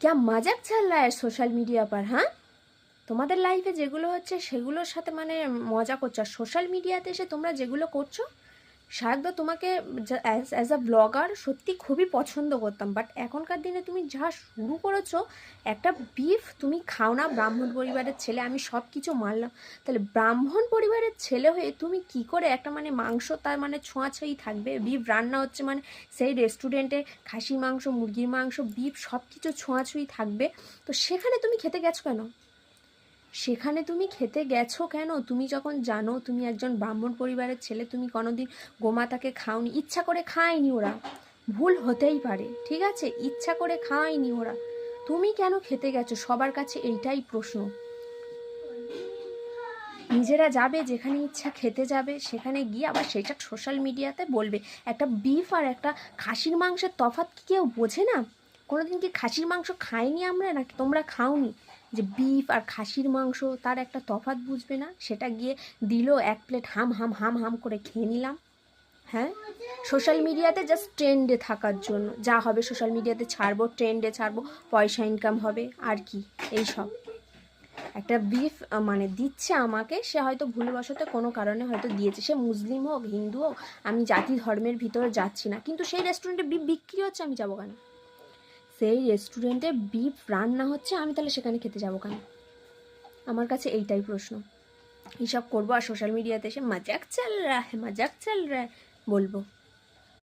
क्या मजाक चल रहा है सोशल मीडिया पर? হ্যাঁ, তোমাদের লাইফে যেগুলো হচ্ছে সেগুলোর সাথে মানে মজা করছো, আর সোশ্যাল মিডিয়াতে এসে তোমরা যেগুলো করছো, শায়দ তোমাকে অ্যাজ আ ব্লগার সত্যি খুবই পছন্দ করতাম, বাট এখনকার দিনে তুমি যা শুরু করেছো, একটা বিফ তুমি খাও না, ব্রাহ্মণ পরিবারের ছেলে, আমি সব কিছু মানলাম, তাহলে ব্রাহ্মণ পরিবারের ছেলে হয়ে তুমি কি করে একটা মানে মাংস তার মানে ছোঁয়াছুঁই থাকবে, বিফ রান্না হচ্ছে মানে সেই রেস্টুরেন্টে খাসির মাংস, মুরগির মাংস, বিফ সব কিছু ছোঁয়াছুঁই থাকবে, তো সেখানে তুমি খেতে গেছো কেন? সেখানে তুমি খেতে গেছো কেন? তুমি যখন জানো তুমি একজন ব্রাহ্মণ পরিবারের ছেলে, তুমি কোনোদিন গোমাতাকে খাওনি, ইচ্ছা করে খায়নি ওরা, ভুল হতেই পারে, ঠিক আছে, ইচ্ছা করে খায়নি ওরা, তুমি কেন খেতে গেছো? সবার কাছে এইটাই প্রশ্ন। নিজেরা যাবে যেখানে ইচ্ছা খেতে যাবে, সেখানে গিয়ে আবার সেটা সোশ্যাল মিডিয়াতে বলবে। একটা বিফ আর একটা খাসির মাংসের তফাৎ কি কেউ বোঝে না? কোনোদিন কি খাসির মাংস খাইনি আমরা, নাকি তোমরা খাওনি? যে বিফ আর খাসির মাংস তার একটা তফাৎ বুঝবে না? সেটা গিয়ে দিল এক প্লেট, হাম হাম হাম হাম করে খেয়ে নিলাম। হ্যাঁ, সোশ্যাল মিডিয়াতে জাস্ট ট্রেন্ডে থাকার জন্য যা হবে সোশ্যাল মিডিয়াতে ছাড়বো, ট্রেন্ডে ছাড়বো, পয়সা ইনকাম হবে, আর কি এইসব। একটা বিফ মানে দিচ্ছে আমাকে, সে হয়তো ভুলবশত কোনো কারণে হয়তো দিয়েছে, সে মুসলিম হোক হিন্দু হোক, আমি জাতি ধর্মের ভিতরে যাচ্ছি না, কিন্তু সেই রেস্টুরেন্টে বিফ বিক্রি হচ্ছে, আমি যাবো কেন? সেই রেস্টুরেন্টে বিফ রান্না হচ্ছে, আমি তাহলে সেখানে খেতে যাবো কেন? আমার কাছে এইটাই প্রশ্ন। এইসব করবো আর সোশ্যাল মিডিয়াতে এসে মজাক চল রা হ্যাঁ, মজাক চল রা বলবো।